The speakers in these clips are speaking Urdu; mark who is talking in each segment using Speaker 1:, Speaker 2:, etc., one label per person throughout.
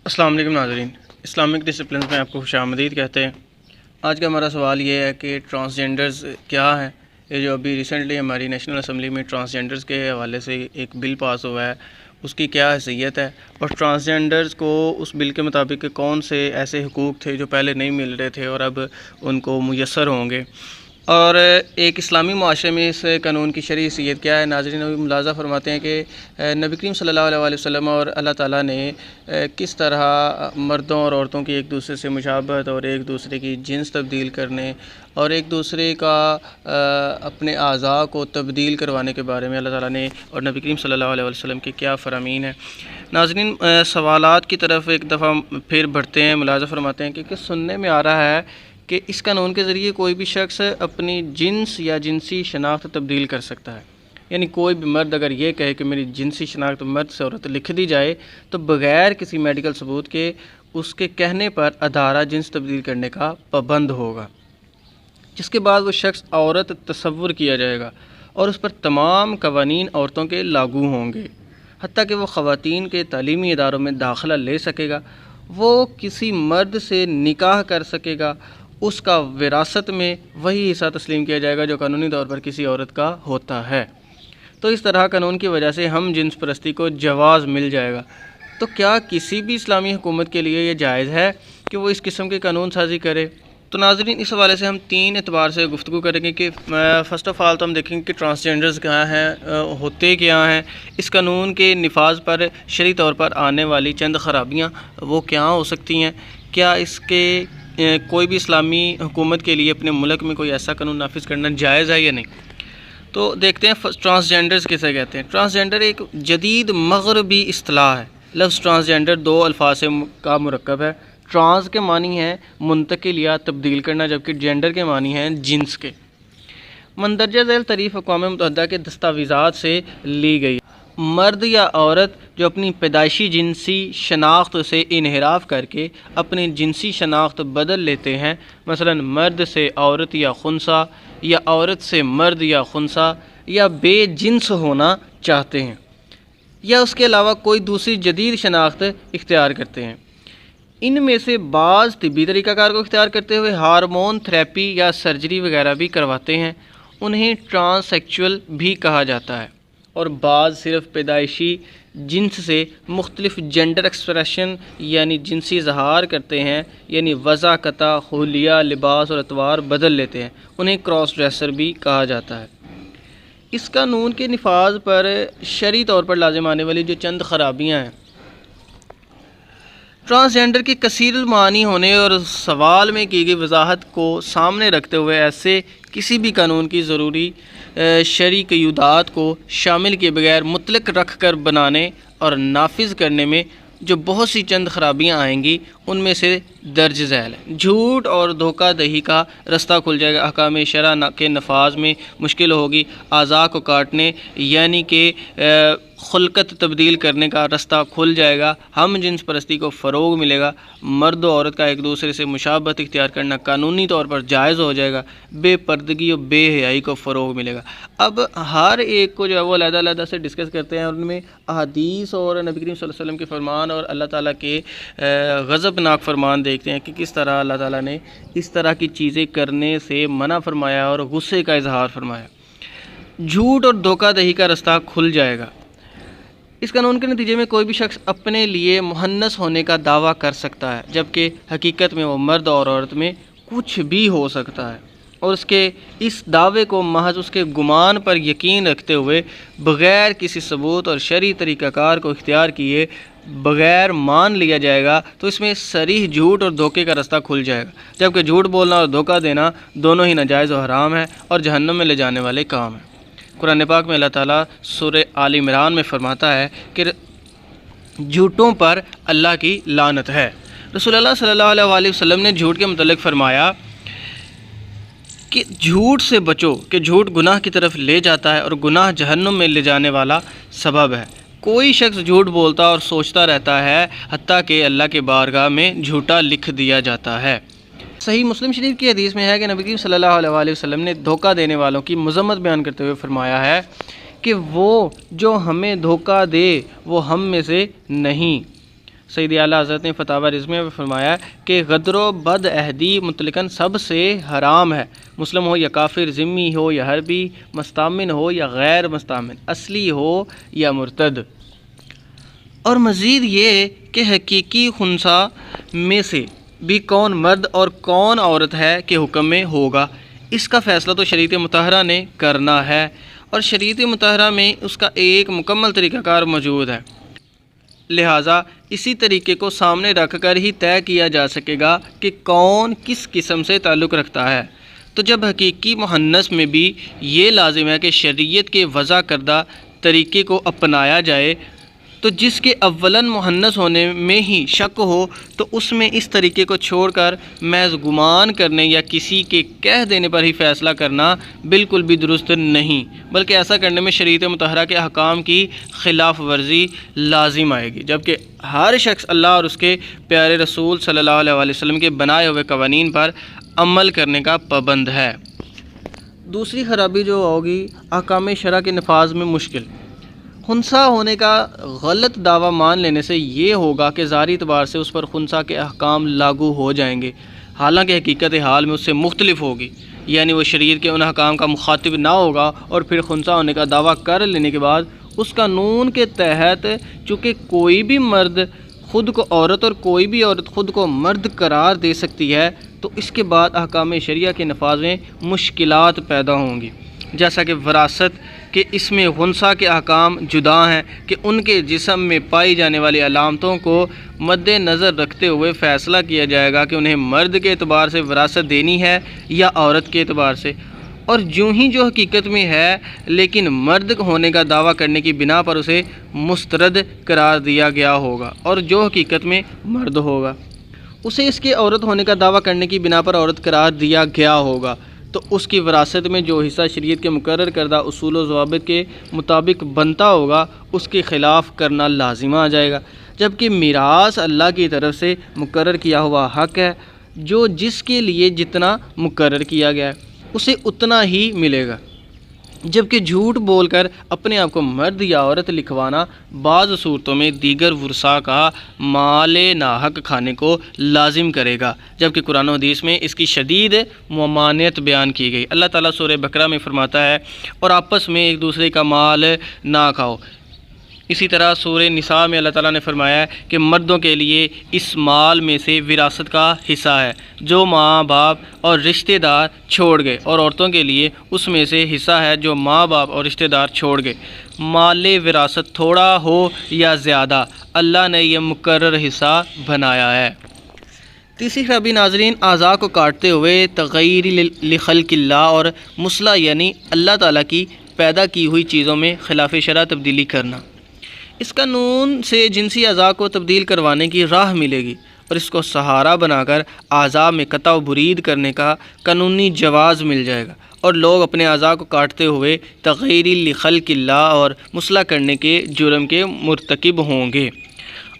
Speaker 1: السلام علیکم ناظرین، اسلامک ڈسپلنز میں آپ کو خوش آمدید کہتے ہیں۔ آج کا ہمارا سوال یہ ہے کہ ٹرانسجینڈرز کیا ہیں۔ یہ جو ابھی ریسنٹلی ہماری نیشنل اسمبلی میں ٹرانسجینڈرز کے حوالے سے ایک بل پاس ہوا ہے، اس کی کیا حیثیت ہے، اور ٹرانسجینڈرز کو اس بل کے مطابق کون سے ایسے حقوق تھے جو پہلے نہیں مل رہے تھے اور اب ان کو میسر ہوں گے، اور ایک اسلامی معاشرے میں اس قانون کی شرعی حیثیت کیا ہے۔ ناظرین ابھی ملاحظہ فرماتے ہیں کہ نبی کریم صلی اللہ علیہ وسلم اور اللہ تعالیٰ نے کس طرح مردوں اور عورتوں کی ایک دوسرے سے مشابہت اور ایک دوسرے کی جنس تبدیل کرنے اور ایک دوسرے کا اپنے اعضاء کو تبدیل کروانے کے بارے میں اللہ تعالیٰ نے اور نبی کریم صلی اللہ علیہ وسلم کے کیا فرامین ہیں۔ ناظرین سوالات کی طرف ایک دفعہ پھر بڑھتے ہیں۔ ملاحظہ فرماتے ہیں کہ سننے میں آ رہا ہے کہ اس قانون کے ذریعے کوئی بھی شخص اپنی جنس یا جنسی شناخت تبدیل کر سکتا ہے، یعنی کوئی بھی مرد اگر یہ کہے کہ میری جنسی شناخت مرد سے عورت لکھ دی جائے تو بغیر کسی میڈیکل ثبوت کے اس کے کہنے پر ادارہ جنس تبدیل کرنے کا پابند ہوگا، جس کے بعد وہ شخص عورت تصور کیا جائے گا اور اس پر تمام قوانین عورتوں کے لاگو ہوں گے، حتیٰ کہ وہ خواتین کے تعلیمی اداروں میں داخلہ لے سکے گا، وہ کسی مرد سے نکاح کر سکے گا، اس کا وراثت میں وہی حصہ تسلیم کیا جائے گا جو قانونی طور پر کسی عورت کا ہوتا ہے۔ تو اس طرح قانون کی وجہ سے ہم جنس پرستی کو جواز مل جائے گا۔ تو کیا کسی بھی اسلامی حکومت کے لیے یہ جائز ہے کہ وہ اس قسم کے قانون سازی کرے؟ تو ناظرین اس حوالے سے ہم تین اعتبار سے گفتگو کریں گے کہ فرسٹ آف آل تو ہم دیکھیں گے کہ ٹرانسجینڈرز کیا ہیں، ہوتے کیا ہیں، اس قانون کے نفاذ پر شرعی طور پر آنے والی چند خرابیاں وہ کیا ہو سکتی ہیں، کیا اس کے کوئی بھی اسلامی حکومت کے لیے اپنے ملک میں کوئی ایسا قانون نافذ کرنا جائز ہے یا نہیں۔ تو دیکھتے ہیں ٹرانسجینڈرز کسے کہتے ہیں۔ ٹرانسجینڈر ایک جدید مغربی اصطلاح ہے۔ لفظ ٹرانسجینڈر دو الفاظ کا مرکب ہے۔ ٹرانس کے معنی ہیں منتقل یا تبدیل کرنا، جبکہ جینڈر کے معنی ہیں جنس کے۔ مندرجہ ذیل تعریف اقوام متحدہ کے دستاویزات سے لی گئی۔ مرد یا عورت جو اپنی پیدائشی جنسی شناخت سے انحراف کر کے اپنی جنسی شناخت بدل لیتے ہیں، مثلا مرد سے عورت یا خنثی، یا عورت سے مرد یا خنثی، یا بے جنس ہونا چاہتے ہیں، یا اس کے علاوہ کوئی دوسری جدید شناخت اختیار کرتے ہیں، ان میں سے بعض طبی طریقہ کار کو اختیار کرتے ہوئے ہارمون تھراپی یا سرجری وغیرہ بھی کرواتے ہیں، انہیں ٹرانس سیکچول بھی کہا جاتا ہے، اور بعض صرف پیدائشی جنس سے مختلف جینڈر ایکسپریشن یعنی جنسی اظہار کرتے ہیں، یعنی وضع، قطع، حلیہ، لباس اور اطوار بدل لیتے ہیں، انہیں کراس ڈریسر بھی کہا جاتا ہے۔ اس قانون کے نفاذ پر شرعی طور پر لازم آنے والی جو چند خرابیاں ہیں، ٹرانسجینڈر کے کثیر المعانی ہونے اور سوال میں کی گئی وضاحت کو سامنے رکھتے ہوئے ایسے کسی بھی قانون کی ضروری شرعی قیودات کو شامل کیے بغیر مطلق رکھ کر بنانے اور نافذ کرنے میں جو بہت سی چند خرابیاں آئیں گی، ان میں سے درج ذیل ہے۔ جھوٹ اور دھوکہ دہی کا رستہ کھل جائے گا، احکام شرع کے نفاذ میں مشکل ہوگی، اعضاء کو کاٹنے یعنی کہ خلقت تبدیل کرنے کا رستہ کھل جائے گا، ہم جنس پرستی کو فروغ ملے گا، مرد و عورت کا ایک دوسرے سے مشابہت اختیار کرنا قانونی طور پر جائز ہو جائے گا، بے پردگی اور بے حیائی کو فروغ ملے گا۔ اب ہر ایک کو جو ہے وہ علیحدہ علیحدہ سے ڈسکس کرتے ہیں، اور ان میں احادیث اور نبی کریم صلی اللہ علیہ وسلم کے فرمان اور اللہ تعالیٰ کے غضبناک فرمان دیکھتے ہیں کہ کس طرح اللہ تعالیٰ نے اس طرح کی چیزیں کرنے سے منع فرمایا اور غصے کا اظہار فرمایا۔ جھوٹ اور دھوکہ دہی کا رستہ کھل جائے گا۔ اس قانون کے نتیجے میں کوئی بھی شخص اپنے لیے مہنث ہونے کا دعویٰ کر سکتا ہے، جبکہ حقیقت میں وہ مرد اور عورت میں کچھ بھی ہو سکتا ہے، اور اس کے اس دعوے کو محض اس کے گمان پر یقین رکھتے ہوئے بغیر کسی ثبوت اور شرعی طریقہ کار کو اختیار کیے بغیر مان لیا جائے گا، تو اس میں صریح جھوٹ اور دھوکے کا رستہ کھل جائے گا، جبکہ جھوٹ بولنا اور دھوکہ دینا دونوں ہی ناجائز و حرام ہے اور جہنم میں لے جانے والے کام ہیں۔ قرآن پاک میں اللہ تعالیٰ سورہ آل عمران میں فرماتا ہے کہ جھوٹوں پر اللہ کی لعنت ہے۔ رسول اللہ صلی اللہ علیہ وسلم نے جھوٹ کے متعلق فرمایا کہ جھوٹ سے بچو کہ جھوٹ گناہ کی طرف لے جاتا ہے اور گناہ جہنم میں لے جانے والا سبب ہے۔ کوئی شخص جھوٹ بولتا اور سوچتا رہتا ہے حتیٰ کہ اللہ کے بارگاہ میں جھوٹا لکھ دیا جاتا ہے۔ صحیح مسلم شریف کی حدیث میں ہے کہ نبی کریم صلی اللہ علیہ وسلم نے دھوکہ دینے والوں کی مذمت بیان کرتے ہوئے فرمایا ہے کہ وہ جو ہمیں دھوکہ دے وہ ہم میں سے نہیں۔ سید اعلیٰ حضرت نے فتاوی رزمیہ میں فرمایا کہ غدر و بد عہدی مطلقاً سب سے حرام ہے، مسلم ہو یا کافر، ذمی ہو یا حربی، مستامن ہو یا غیر مستامن، اصلی ہو یا مرتد۔ اور مزید یہ کہ حقیقی خنثی میں سے بھی کون مرد اور کون عورت ہے کہ حکم میں ہوگا، اس کا فیصلہ تو شریعت مطہرہ نے کرنا ہے، اور شریعت مطہرہ میں اس کا ایک مکمل طریقہ کار موجود ہے، لہٰذا اسی طریقے کو سامنے رکھ کر ہی طے کیا جا سکے گا کہ کون کس قسم سے تعلق رکھتا ہے۔ تو جب حقیقی مؤنث میں بھی یہ لازم ہے کہ شریعت کے وضع کردہ طریقے کو اپنایا جائے، تو جس کے اولاً مؤنث ہونے میں ہی شک ہو تو اس میں اس طریقے کو چھوڑ کر محض گمان کرنے یا کسی کے کہہ دینے پر ہی فیصلہ کرنا بالکل بھی درست نہیں، بلکہ ایسا کرنے میں شریعت مطہرہ کے احکام کی خلاف ورزی لازم آئے گی، جبکہ ہر شخص اللہ اور اس کے پیارے رسول صلی اللہ علیہ وسلم کے بنائے ہوئے قوانین پر عمل کرنے کا پابند ہے۔ دوسری خرابی جو ہوگی احکام شرع کے نفاذ میں مشکل۔ خنثی ہونے کا غلط دعویٰ مان لینے سے یہ ہوگا کہ ظاہری اعتبار سے اس پر خنثی کے احکام لاگو ہو جائیں گے، حالانکہ حقیقت حال میں اس سے مختلف ہوگی، یعنی وہ شریعت کے ان احکام کا مخاطب نہ ہوگا، اور پھر خنثی ہونے کا دعویٰ کر لینے کے بعد اس قانون کے تحت چونکہ کوئی بھی مرد خود کو عورت اور کوئی بھی عورت خود کو مرد قرار دے سکتی ہے، تو اس کے بعد احکام شریعہ کے نفاذ میں مشکلات پیدا ہوں گی، جیسا کہ وراثت کہ اس میں خنثی کے احکام جدا ہیں کہ ان کے جسم میں پائی جانے والی علامتوں کو مد نظر رکھتے ہوئے فیصلہ کیا جائے گا کہ انہیں مرد کے اعتبار سے وراثت دینی ہے یا عورت کے اعتبار سے، اور جو حقیقت میں ہے لیکن مرد ہونے کا دعویٰ کرنے کی بنا پر اسے مسترد قرار دیا گیا ہوگا، اور جو حقیقت میں مرد ہوگا اسے اس کے عورت ہونے کا دعویٰ کرنے کی بنا پر عورت قرار دیا گیا ہوگا، تو اس کی وراثت میں جو حصہ شریعت کے مقرر کردہ اصول و ضوابط کے مطابق بنتا ہوگا اس کے خلاف کرنا لازم آ جائے گا، جبکہ میراث اللہ کی طرف سے مقرر کیا ہوا حق ہے، جو جس کے لیے جتنا مقرر کیا گیا ہے اسے اتنا ہی ملے گا، جبکہ جھوٹ بول کر اپنے آپ کو مرد یا عورت لکھوانا بعض صورتوں میں دیگر ورثاء کا مال ناحق کھانے کو لازم کرے گا، جبکہ قرآن و حدیث میں اس کی شدید ممانعت بیان کی گئی۔ اللہ تعالیٰ سورہ بقرہ میں فرماتا ہے اور آپس میں ایک دوسرے کا مال نہ کھاؤ۔ اسی طرح سورہ نساء میں اللہ تعالیٰ نے فرمایا ہے کہ مردوں کے لیے اس مال میں سے وراثت کا حصہ ہے جو ماں باپ اور رشتہ دار چھوڑ گئے، اور عورتوں کے لیے اس میں سے حصہ ہے جو ماں باپ اور رشتہ دار چھوڑ گئے، مال وراثت تھوڑا ہو یا زیادہ اللہ نے یہ مقرر حصہ بنایا ہے۔ تیسری خرابی ناظرین، اعضاء کو کاٹتے ہوئے تغیر لخلق اللہ اور مصلح یعنی اللہ تعالیٰ کی پیدا کی ہوئی چیزوں میں خلاف شرع تبدیلی کرنا۔ اس قانون سے جنسی اعضاء کو تبدیل کروانے کی راہ ملے گی، اور اس کو سہارا بنا کر اعضاء میں قطع و برید کرنے کا قانونی جواز مل جائے گا، اور لوگ اپنے اعضاء کو کاٹتے ہوئے تغیر لخلق اللہ اور مصلح کرنے کے جرم کے مرتکب ہوں گے،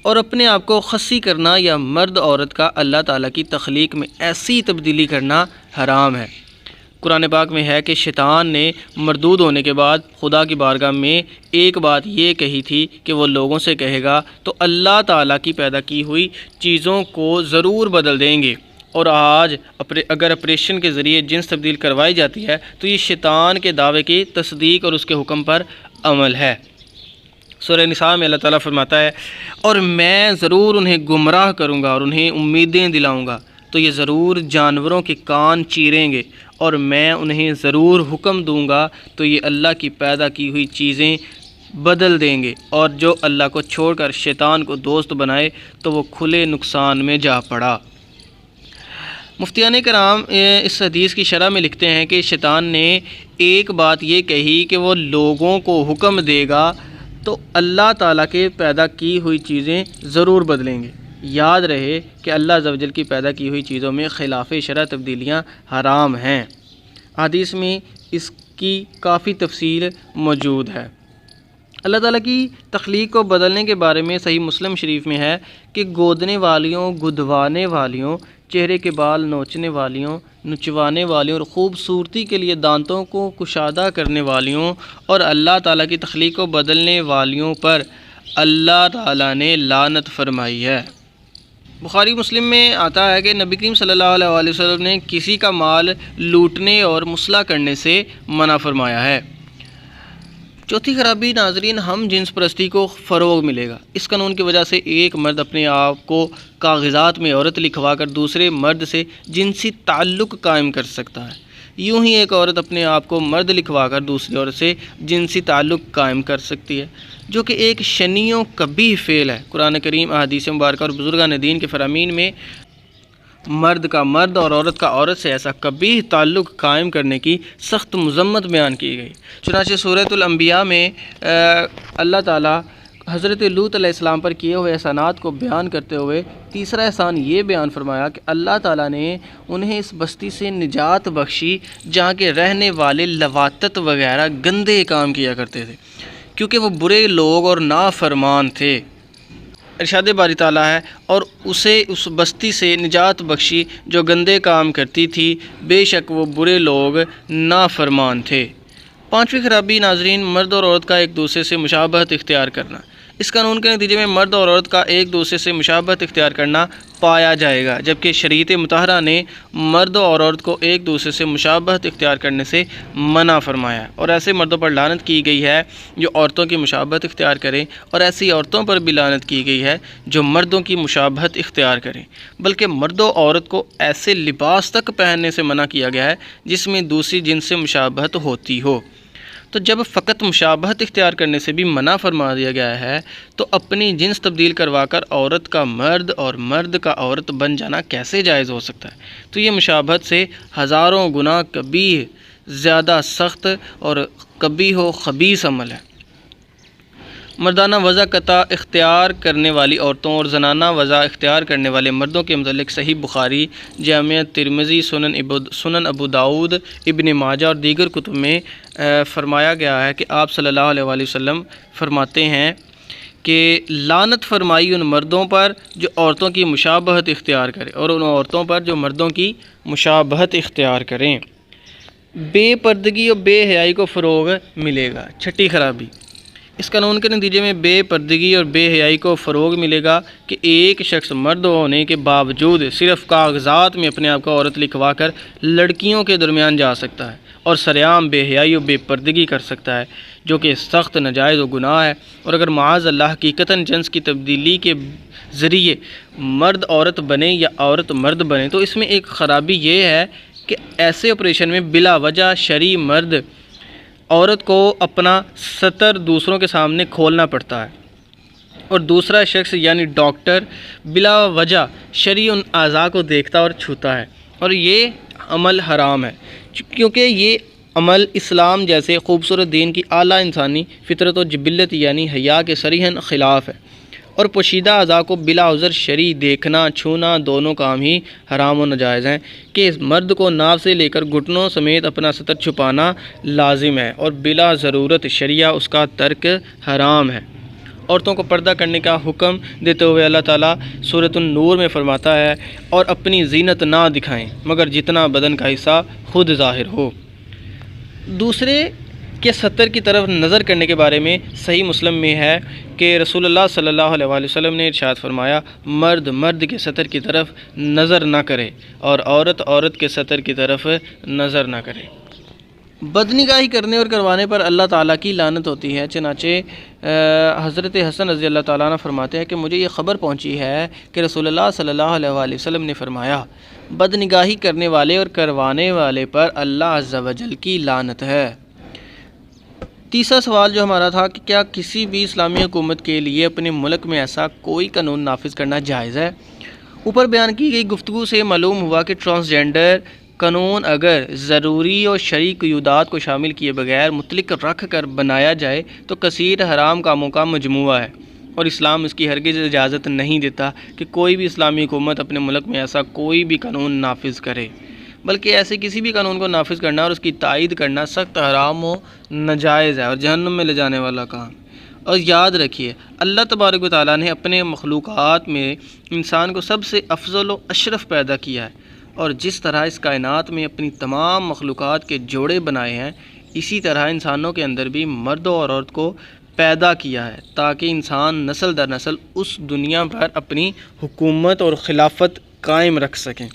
Speaker 1: اور اپنے آپ کو خصی کرنا یا مرد عورت کا اللہ تعالیٰ کی تخلیق میں ایسی تبدیلی کرنا حرام ہے۔ قرآن پاک میں ہے کہ شیطان نے مردود ہونے کے بعد خدا کی بارگاہ میں ایک بات یہ کہی تھی کہ وہ لوگوں سے کہے گا تو اللہ تعالیٰ کی پیدا کی ہوئی چیزوں کو ضرور بدل دیں گے، اور آج اگر آپریشن کے ذریعے جنس تبدیل کروائی جاتی ہے تو یہ شیطان کے دعوے کی تصدیق اور اس کے حکم پر عمل ہے۔ سورہ نساء میں اللہ تعالیٰ فرماتا ہے اور میں ضرور انہیں گمراہ کروں گا اور انہیں امیدیں دلاؤں گا، تو یہ ضرور جانوروں کے کان چیریں گے، اور میں انہیں ضرور حکم دوں گا تو یہ اللہ کی پیدا کی ہوئی چیزیں بدل دیں گے، اور جو اللہ کو چھوڑ کر شیطان کو دوست بنائے تو وہ کھلے نقصان میں جا پڑا۔ مفتیان کرام اس حدیث کی شرح میں لکھتے ہیں کہ شیطان نے ایک بات یہ کہی کہ وہ لوگوں کو حکم دے گا تو اللہ تعالیٰ کے پیدا کی ہوئی چیزیں ضرور بدلیں گے۔ یاد رہے کہ اللہ عز و جل کی پیدا کی ہوئی چیزوں میں خلاف شرع تبدیلیاں حرام ہیں۔ حدیث میں اس کی کافی تفصیل موجود ہے۔ اللہ تعالیٰ کی تخلیق کو بدلنے کے بارے میں صحیح مسلم شریف میں ہے کہ گودنے والیوں، گدوانے والیوں، چہرے کے بال نوچنے والیوں، نچوانے والیوں اور خوبصورتی کے لیے دانتوں کو کشادہ کرنے والیوں اور اللہ تعالیٰ کی تخلیق کو بدلنے والیوں پر اللہ تعالیٰ نے لعنت فرمائی ہے۔ بخاری مسلم میں آتا ہے کہ نبی کریم صلی اللہ علیہ وسلم نے کسی کا مال لوٹنے اور مصلح کرنے سے منع فرمایا ہے۔ چوتھی خرابی ناظرین، ہم جنس پرستی کو فروغ ملے گا۔ اس قانون کی وجہ سے ایک مرد اپنے آپ کو کاغذات میں عورت لکھوا کر دوسرے مرد سے جنسی تعلق قائم کر سکتا ہے۔ یوں ہی ایک عورت اپنے آپ کو مرد لکھوا کر دوسری عورت سے جنسی تعلق قائم کر سکتی ہے، جو کہ ایک شنیع و قبیح فعل ہے۔ قرآن کریم، احادیث مبارکہ اور بزرگان دین کے فرامین میں مرد کا مرد اور عورت کا عورت سے ایسا قبیح تعلق قائم کرنے کی سخت مذمت بیان کی گئی۔ چنانچہ سورۃ الانبیاء میں اللہ تعالیٰ حضرت لوط علیہ السلام پر کیے ہوئے احسانات کو بیان کرتے ہوئے تیسرا احسان یہ بیان فرمایا کہ اللہ تعالیٰ نے انہیں اس بستی سے نجات بخشی جہاں کے رہنے والے لواطت وغیرہ گندے کام کیا کرتے تھے، کیونکہ وہ برے لوگ اور نافرمان تھے۔ ارشاد باری تعالیٰ ہے، اور اسے اس بستی سے نجات بخشی جو گندے کام کرتی تھی، بے شک وہ برے لوگ نافرمان تھے۔ پانچویں خرابی ناظرین، مرد اور عورت کا ایک دوسرے سے مشابہت اختیار کرنا۔ اس قانون کے نتیجے میں مرد اور عورت کا ایک دوسرے سے مشابہت اختیار کرنا پایا جائے گا، جبکہ شریعت مطہرہ نے مرد اور عورت کو ایک دوسرے سے مشابہت اختیار کرنے سے منع فرمایا ہے، اور ایسے مردوں پر لعنت کی گئی ہے جو عورتوں کی مشابہت اختیار کریں، اور ایسی عورتوں پر بھی لعنت کی گئی ہے جو مردوں کی مشابہت اختیار کریں۔ بلکہ مرد و عورت کو ایسے لباس تک پہننے سے منع کیا گیا ہے جس میں دوسری جنس سے مشابہت ہوتی ہو۔ تو جب فقط مشابہت اختیار کرنے سے بھی منع فرما دیا گیا ہے تو اپنی جنس تبدیل کروا کر عورت کا مرد اور مرد کا عورت بن جانا کیسے جائز ہو سکتا ہے؟ تو یہ مشابہت سے ہزاروں گنا قبیح، زیادہ سخت اور قبیح و خبیث عمل ہے۔ مردانہ وضع قطع اختیار کرنے والی عورتوں اور زنانہ وضع اختیار کرنے والے مردوں کے متعلق صحیح بخاری، جامع ترمذی، سنن ابو داؤد، ابن ماجہ اور دیگر کتب میں فرمایا گیا ہے کہ آپ صلی اللہ علیہ وآلہ وسلم فرماتے ہیں کہ لعنت فرمائی ان مردوں پر جو عورتوں کی مشابہت اختیار کریں، اور ان عورتوں پر جو مردوں کی مشابہت اختیار کریں۔ بے پردگی اور بے حیائی کو فروغ ملے گا۔ چھٹی خرابی، اس قانون کے نتیجے میں بے پردگی اور بے حیائی کو فروغ ملے گا کہ ایک شخص مرد ہونے کے باوجود صرف کاغذات میں اپنے آپ کو عورت لکھوا کر لڑکیوں کے درمیان جا سکتا ہے اور سرعام بے حیائی و بے پردگی کر سکتا ہے، جو کہ سخت ناجائز و گناہ ہے۔ اور اگر معاذ اللہ حقیقتاً جنس کی تبدیلی کے ذریعے مرد عورت بنے یا عورت مرد بنے، تو اس میں ایک خرابی یہ ہے کہ ایسے آپریشن میں بلا وجہ شرعی مرد عورت کو اپنا ستر دوسروں کے سامنے کھولنا پڑتا ہے، اور دوسرا شخص یعنی ڈاکٹر بلا وجہ شرعی ان اعضاء کو دیکھتا اور چھوتا ہے، اور یہ عمل حرام ہے، کیونکہ یہ عمل اسلام جیسے خوبصورت دین کی اعلیٰ انسانی فطرت و جبلت یعنی حیا کے صریحاً خلاف ہے، اور پوشیدہ اعضاء کو بلا عذر شرعی دیکھنا چھونا دونوں کام ہی حرام و ناجائز ہیں کہ اس مرد کو ناف سے لے کر گھٹنوں سمیت اپنا ستر چھپانا لازم ہے، اور بلا ضرورت شرعیہ اس کا ترک حرام ہے۔ عورتوں کو پردہ کرنے کا حکم دیتے ہوئے اللہ تعالیٰ سورۃ النور میں فرماتا ہے، اور اپنی زینت نہ دکھائیں مگر جتنا بدن کا حصہ خود ظاہر ہو۔ دوسرے کے ستر کی طرف نظر کرنے کے بارے میں صحیح مسلم میں ہے کہ رسول اللہ صلی اللہ علیہ وآلہ وسلم نے ارشاد فرمایا، مرد مرد کے ستر کی طرف نظر نہ کرے اور عورت عورت کے ستر کی طرف نظر نہ کرے۔ بدنگاہی کرنے اور کروانے پر اللہ تعالیٰ کی لعنت ہوتی ہے۔ چنانچہ حضرت حسن رضی اللہ تعالیٰ عنہ فرماتے ہیں کہ مجھے یہ خبر پہنچی ہے کہ رسول اللہ صلی اللہ علیہ وآلہ وسلم نے فرمایا، بدنگاہی کرنے والے اور کروانے والے پر اللہ عز و جل کی لعنت ہے۔ تیسرا سوال جو ہمارا تھا کہ کیا کسی بھی اسلامی حکومت کے لیے اپنے ملک میں ایسا کوئی قانون نافذ کرنا جائز ہے؟ اوپر بیان کی گئی گفتگو سے معلوم ہوا کہ ٹرانسجینڈر قانون اگر ضروری اور شرعی قیودات کو شامل کیے بغیر مطلق رکھ کر بنایا جائے تو کثیر حرام کاموں کا مجموعہ ہے، اور اسلام اس کی ہرگز اجازت نہیں دیتا کہ کوئی بھی اسلامی حکومت اپنے ملک میں ایسا کوئی بھی قانون نافذ کرے، بلکہ ایسے کسی بھی قانون کو نافذ کرنا اور اس کی تائید کرنا سخت حرام و ناجائز ہے اور جہنم میں لے جانے والا کام۔ اور یاد رکھیے، اللہ تبارک و تعالیٰ نے اپنے مخلوقات میں انسان کو سب سے افضل و اشرف پیدا کیا ہے، اور جس طرح اس کائنات میں اپنی تمام مخلوقات کے جوڑے بنائے ہیں، اسی طرح انسانوں کے اندر بھی مرد اور عورت کو پیدا کیا ہے تاکہ انسان نسل در نسل اس دنیا پر اپنی حکومت اور خلافت قائم رکھ سکیں۔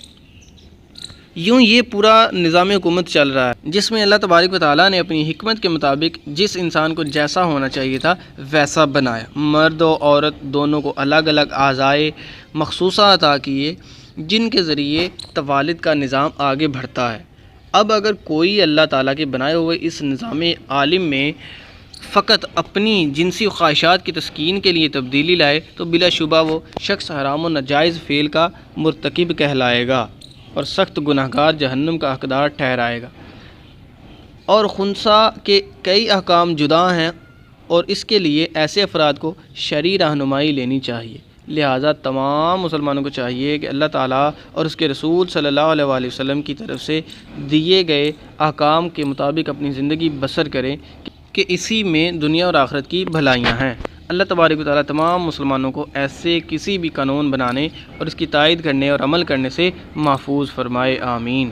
Speaker 1: یوں یہ پورا نظام حکومت چل رہا ہے جس میں اللہ تبارک و تعالیٰ نے اپنی حکمت کے مطابق جس انسان کو جیسا ہونا چاہیے تھا ویسا بنایا، مرد و عورت دونوں کو الگ الگ اعضائے مخصوصہ عطا کیے جن کے ذریعے توالد کا نظام آگے بڑھتا ہے۔ اب اگر کوئی اللہ تعالیٰ کے بنائے ہوئے اس نظام عالم میں فقط اپنی جنسی خواہشات کی تسکین کے لیے تبدیلی لائے تو بلا شبہ وہ شخص حرام و ناجائز فعل کا مرتکب کہلائے گا اور سخت گناہگار جہنم کا حقدار ٹھہرائے گا۔ اور خنثی کے کئی احکام جدا ہیں اور اس کے لیے ایسے افراد کو شرعی رہنمائی لینی چاہیے۔ لہٰذا تمام مسلمانوں کو چاہیے کہ اللہ تعالیٰ اور اس کے رسول صلی اللہ علیہ وآلہ وسلم کی طرف سے دیے گئے احکام کے مطابق اپنی زندگی بسر کریں کہ اسی میں دنیا اور آخرت کی بھلائیاں ہیں۔ اللہ تبارک و تعالیٰ تمام مسلمانوں کو ایسے کسی بھی قانون بنانے اور اس کی تائید کرنے اور عمل کرنے سے محفوظ فرمائے، آمین۔